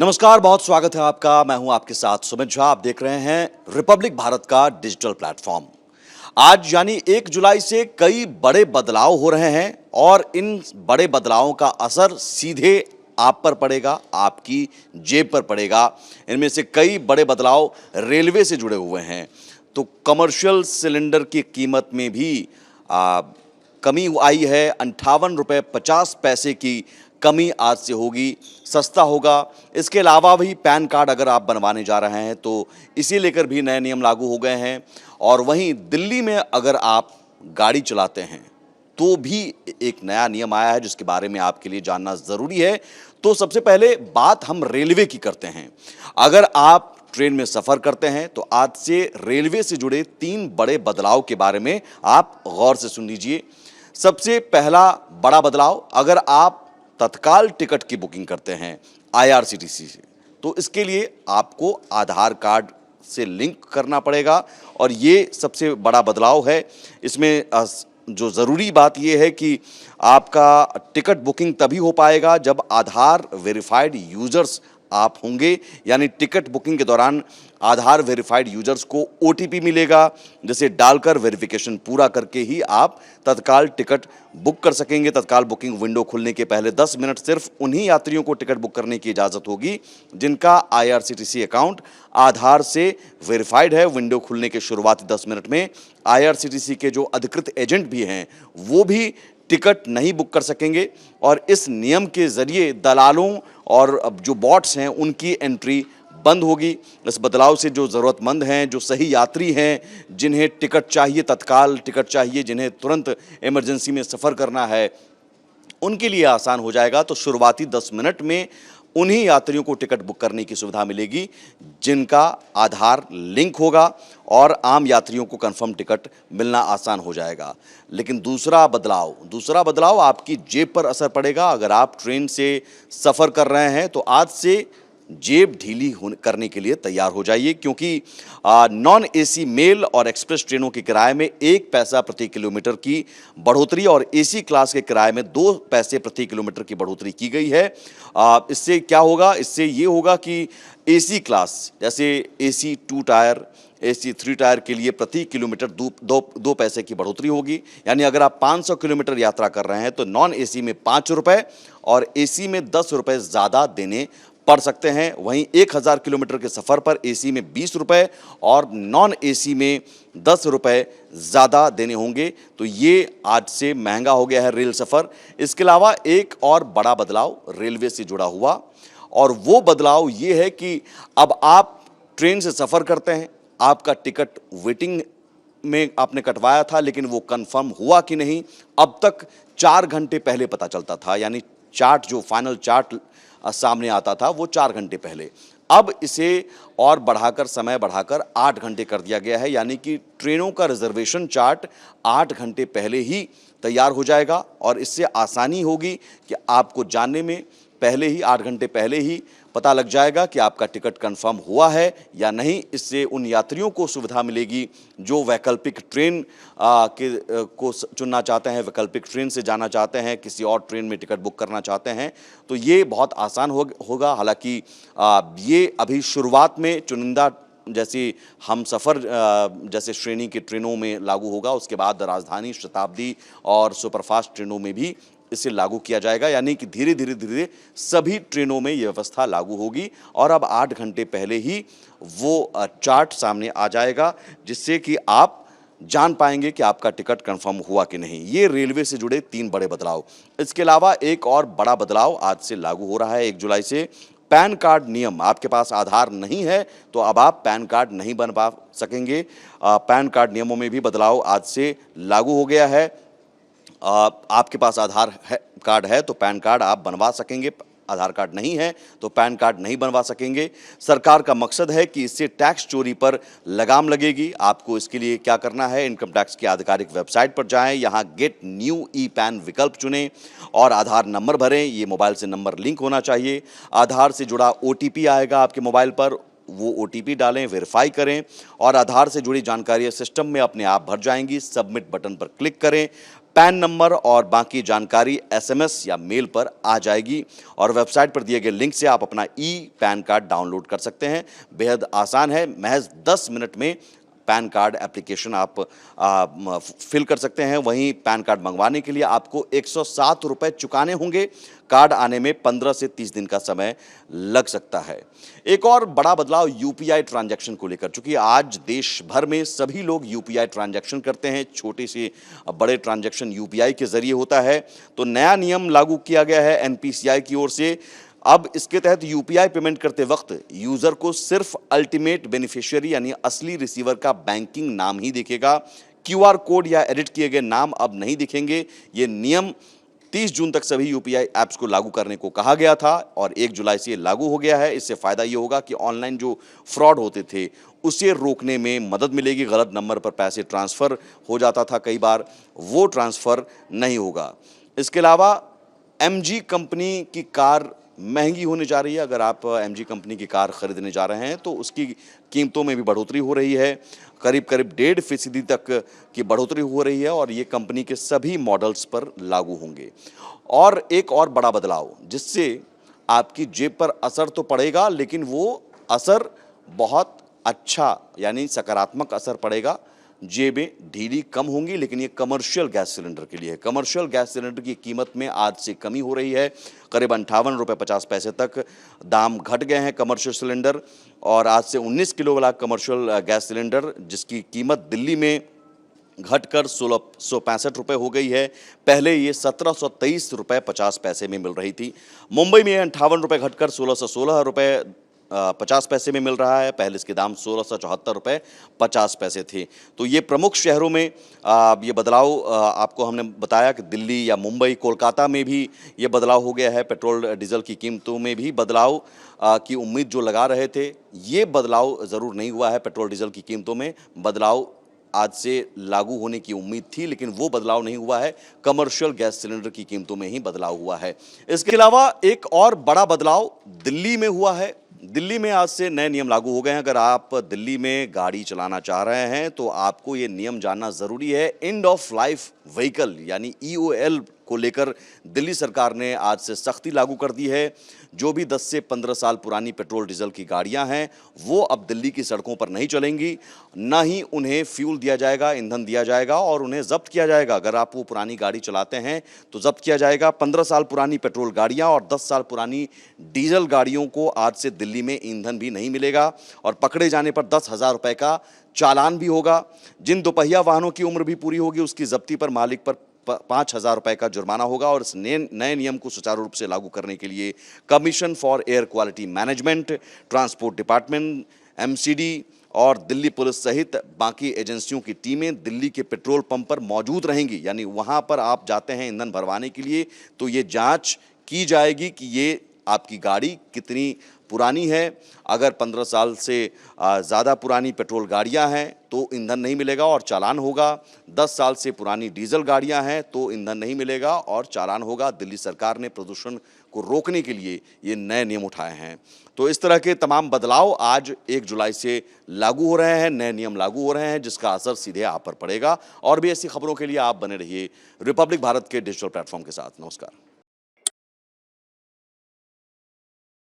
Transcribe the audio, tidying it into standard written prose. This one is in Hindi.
नमस्कार, बहुत स्वागत है आपका। मैं हूं आपके साथ सुमित झा। आप देख रहे हैं रिपब्लिक भारत का डिजिटल प्लेटफॉर्म। आज यानी 1 जुलाई से कई बड़े बदलाव हो रहे हैं और इन बड़े बदलावों का असर सीधे आप पर पड़ेगा, आपकी जेब पर पड़ेगा। इनमें से कई बड़े बदलाव रेलवे से जुड़े हुए हैं। तो कमर्शियल सिलेंडर की कीमत में भी कमी आई है। 58 रुपये 50 पैसे की कमी आज से होगी, सस्ता होगा। इसके अलावा भी पैन कार्ड अगर आप बनवाने जा रहे हैं तो इसी लेकर भी नए नियम लागू हो गए हैं। और वहीं दिल्ली में अगर आप गाड़ी चलाते हैं तो भी एक नया नियम आया है जिसके बारे में आपके लिए जानना ज़रूरी है। तो सबसे पहले बात हम रेलवे की करते हैं। अगर आप ट्रेन में सफ़र करते हैं तो आज से रेलवे से जुड़े 3 बड़े बदलाव के बारे में आप गौर से सुन लीजिए। सबसे पहला बड़ा बदलाव, अगर आप तत्काल टिकट की बुकिंग करते हैं आईआरसीटीसी से, तो इसके लिए आपको आधार कार्ड से लिंक करना पड़ेगा और ये सबसे बड़ा बदलाव है। इसमें जो ज़रूरी बात ये है कि आपका टिकट बुकिंग तभी हो पाएगा जब आधार वेरीफाइड यूज़र्स आप होंगे। यानी टिकट बुकिंग के दौरान आधार वेरीफाइड यूजर्स को ओटीपी मिलेगा, जिसे डालकर वेरिफिकेशन पूरा करके ही आप तत्काल टिकट बुक कर सकेंगे। तत्काल बुकिंग विंडो खुलने के पहले 10 मिनट सिर्फ उन्हीं यात्रियों को टिकट बुक करने की इजाज़त होगी जिनका आईआरसीटीसी अकाउंट आधार से वेरीफाइड है। विंडो खुलने के शुरुआती 10 मिनट में आईआरसीटीसी के जो अधिकृत एजेंट भी हैं वो भी टिकट नहीं बुक कर सकेंगे और इस नियम के ज़रिए दलालों और जो बॉट्स हैं उनकी एंट्री बंद होगी। इस बदलाव से जो ज़रूरतमंद हैं, जो सही यात्री हैं, जिन्हें टिकट चाहिए, तत्काल टिकट चाहिए, जिन्हें तुरंत इमरजेंसी में सफ़र करना है, उनके लिए आसान हो जाएगा। तो शुरुआती 10 मिनट में उन्हीं यात्रियों को टिकट बुक करने की सुविधा मिलेगी जिनका आधार लिंक होगा और आम यात्रियों को कंफर्म टिकट मिलना आसान हो जाएगा। लेकिन दूसरा बदलाव आपकी जेब पर असर पड़ेगा। अगर आप ट्रेन से सफ़र कर रहे हैं तो आज से जेब ढीली करने के लिए तैयार हो जाइए, क्योंकि नॉन एसी मेल और एक्सप्रेस ट्रेनों के किराए में 1 पैसा प्रति किलोमीटर की बढ़ोतरी और एसी क्लास के किराए में 2 पैसे प्रति किलोमीटर की बढ़ोतरी की गई है। इससे क्या होगा? इससे ये होगा कि एसी क्लास जैसे एसी 2 टायर, एसी 3 टायर के लिए प्रति किलोमीटर 2 पैसे की बढ़ोतरी होगी। यानी अगर आप 500 किलोमीटर यात्रा कर रहे हैं तो नॉन एसी में 5 रुपये और एसी में 10 रुपये ज़्यादा देने पड़ सकते हैं। वहीं 1000 किलोमीटर के सफ़र पर एसी में 20 रुपये और नॉन एसी में 10 रुपये ज़्यादा देने होंगे। तो ये आज से महंगा हो गया है रेल सफ़र। इसके अलावा एक और बड़ा बदलाव रेलवे से जुड़ा हुआ, और वो बदलाव ये है कि अब आप ट्रेन से सफ़र करते हैं, आपका टिकट वेटिंग में आपने कटवाया था लेकिन वो कंफर्म हुआ कि नहीं, अब तक 4 घंटे पहले पता चलता था। यानी चार्ट, जो फाइनल चार्ट सामने आता था वो 4 घंटे पहले। अब इसे और समय बढ़ाकर 8 घंटे कर दिया गया है। यानी कि ट्रेनों का रिजर्वेशन चार्ट 8 घंटे पहले ही तैयार हो जाएगा और इससे आसानी होगी कि आपको जानने में पहले ही 8 घंटे पहले ही पता लग जाएगा कि आपका टिकट कंफर्म हुआ है या नहीं। इससे उन यात्रियों को सुविधा मिलेगी जो वैकल्पिक ट्रेन को चुनना चाहते हैं, वैकल्पिक ट्रेन से जाना चाहते हैं, किसी और ट्रेन में टिकट बुक करना चाहते हैं, तो ये बहुत आसान होगा। हालांकि ये अभी शुरुआत में चुनिंदा जैसी हम सफ़र जैसे श्रेणी की ट्रेनों में लागू होगा, उसके बाद राजधानी, शताब्दी और सुपरफास्ट ट्रेनों में भी इसे लागू किया जाएगा। यानी कि धीरे धीरे सभी ट्रेनों में ये व्यवस्था लागू होगी और अब 8 घंटे पहले ही वो चार्ट सामने आ जाएगा, जिससे कि आप जान पाएंगे कि आपका टिकट कंफर्म हुआ कि नहीं। ये रेलवे से जुड़े 3 बड़े बदलाव। इसके अलावा एक और बड़ा बदलाव आज से लागू हो रहा है 1 जुलाई से। पैन कार्ड नियम, आपके पास आधार नहीं है तो अब आप पैन कार्ड नहीं बनवा सकेंगे। पैन कार्ड नियमों में भी बदलाव आज से लागू हो गया है। आपके पास कार्ड है तो पैन कार्ड आप बनवा सकेंगे, आधार कार्ड नहीं है तो पैन कार्ड नहीं बनवा सकेंगे। सरकार का मकसद है कि इससे टैक्स चोरी पर लगाम लगेगी। आपको इसके लिए क्या करना है? इनकम टैक्स की आधिकारिक वेबसाइट पर जाएं, यहाँ गेट न्यू ई पैन विकल्प चुनें और आधार नंबर भरें। ये मोबाइल से नंबर लिंक होना चाहिए। आधार से जुड़ा ओटीपी आएगा आपके मोबाइल पर, वो ओटीपी डालें, वेरीफाई करें और आधार से जुड़ी जानकारी सिस्टम में अपने आप भर जाएंगी। सबमिट बटन पर क्लिक करें। पैन नंबर और बाकी जानकारी एसएमएस या मेल पर आ जाएगी और वेबसाइट पर दिए गए लिंक से आप अपना ई पैन कार्ड डाउनलोड कर सकते हैं। बेहद आसान है, महज 10 मिनट में पैन कार्ड एप्लीकेशन आप फिल कर सकते हैं। वहीं पैन कार्ड मंगवाने के लिए आपको 107 रुपये चुकाने होंगे। कार्ड आने में 15 से 30 दिन का समय लग सकता है। एक और बड़ा बदलाव यूपीआई ट्रांजैक्शन को लेकर, चूंकि आज देश भर में सभी लोग यूपीआई ट्रांजैक्शन करते हैं, छोटे से बड़े ट्रांजैक्शन यूपीआई के जरिए होता है, तो नया नियम लागू किया गया है एनपीसीआई की ओर से। अब इसके तहत यूपीआई पेमेंट करते वक्त यूजर को सिर्फ अल्टीमेट बेनिफिशियरी यानी असली रिसीवर का बैंकिंग नाम ही दिखेगा। क्यूआर कोड या एडिट किए गए नाम अब नहीं दिखेंगे। ये नियम 30 जून तक सभी यूपीआई ऐप्स को लागू करने को कहा गया था और 1 जुलाई से ये लागू हो गया है। इससे फायदा ये होगा कि ऑनलाइन जो फ्रॉड होते थे उसे रोकने में मदद मिलेगी। गलत नंबर पर पैसे ट्रांसफर हो जाता था कई बार, वो ट्रांसफर नहीं होगा। इसके अलावा एमजी कंपनी की कार महंगी होने जा रही है। अगर आप एमजी कंपनी की कार खरीदने जा रहे हैं तो उसकी कीमतों में भी बढ़ोतरी हो रही है। करीब 1.5% तक की बढ़ोतरी हो रही है और ये कंपनी के सभी मॉडल्स पर लागू होंगे। और एक और बड़ा बदलाव जिससे आपकी जेब पर असर तो पड़ेगा, लेकिन वो असर बहुत अच्छा यानी सकारात्मक असर पड़ेगा। जेबें ढीली कम होंगी, लेकिन ये कमर्शियल गैस सिलेंडर के लिए है। कमर्शियल गैस सिलेंडर की कीमत में आज से कमी हो रही है। करीब 58 रुपये 50 पैसे तक दाम घट गए हैं कमर्शियल सिलेंडर। और आज से 19 किलो वाला कमर्शियल गैस सिलेंडर जिसकी कीमत दिल्ली में घटकर 1665 रुपये हो गई है। पहले ये 1723 रुपये 50 पैसे में मिल रही थी। मुंबई में 58 रुपये घटकर 1616 रुपये 50 पैसे में मिल रहा है। पहले इसके दाम 1674 रुपये 50 पैसे थे। तो ये प्रमुख शहरों में ये बदलाव आपको हमने बताया कि दिल्ली या मुंबई, कोलकाता में भी ये बदलाव हो गया है। पेट्रोल डीजल की कीमतों में भी बदलाव की उम्मीद जो लगा रहे थे, ये बदलाव ज़रूर नहीं हुआ है। पेट्रोल डीजल की कीमतों में बदलाव आज से लागू होने की उम्मीद थी, लेकिन वो बदलाव नहीं हुआ है। कमर्शियल गैस सिलेंडर की कीमतों में ही बदलाव हुआ है। इसके अलावा एक और बड़ा बदलाव दिल्ली में हुआ है। दिल्ली में आज से नए नियम लागू हो गए हैं। अगर आप दिल्ली में गाड़ी चलाना चाह रहे हैं तो आपको ये नियम जानना ज़रूरी है। एंड ऑफ लाइफ व्हीकल यानी ईओएल को लेकर दिल्ली सरकार ने आज से सख्ती लागू कर दी है। जो भी 10 से 15 साल पुरानी पेट्रोल डीजल की गाड़ियां हैं वो अब दिल्ली की सड़कों पर नहीं चलेंगी, ना ही उन्हें फ्यूल दिया जाएगा, ईंधन दिया जाएगा और उन्हें जब्त किया जाएगा। अगर आप वो पुरानी गाड़ी चलाते हैं तो जब्त किया जाएगा। 15 साल पुरानी पेट्रोल गाड़ियां और 10 साल पुरानी डीजल गाड़ियों को आज से दिल्ली में ईंधन भी नहीं मिलेगा और पकड़े जाने पर 10,000 रुपये का चालान भी होगा। जिन दोपहिया वाहनों की उम्र भी पूरी होगी उसकी जब्ती पर मालिक पर 5,000 रुपये का जुर्माना होगा। और इस नए नियम को सुचारू रूप से लागू करने के लिए commission for air quality management, transport department, MCD और दिल्ली पुलिस सहित बाकी एजेंसियों की टीमें दिल्ली के पेट्रोल पंप पर मौजूद रहेंगी। यानी वहां पर आप जाते हैं ईंधन भरवाने के लिए तो ये जांच की जाएगी कि ये आपकी गाड़ी कितनी पुरानी है। अगर 15 साल से ज़्यादा पुरानी पेट्रोल गाड़ियां हैं तो ईंधन नहीं मिलेगा और चालान होगा। 10 साल से पुरानी डीजल गाड़ियां हैं तो ईंधन नहीं मिलेगा और चालान होगा। दिल्ली सरकार ने प्रदूषण को रोकने के लिए ये नए नियम उठाए हैं। तो इस तरह के तमाम बदलाव आज 1 जुलाई से लागू हो रहे हैं। नए नियम लागू हो रहे हैं जिसका असर सीधे आप पर पड़ेगा। और भी ऐसी खबरों के लिए आप बने रहिए रिपब्लिक भारत के डिजिटल प्लेटफॉर्म के साथ। नमस्कार।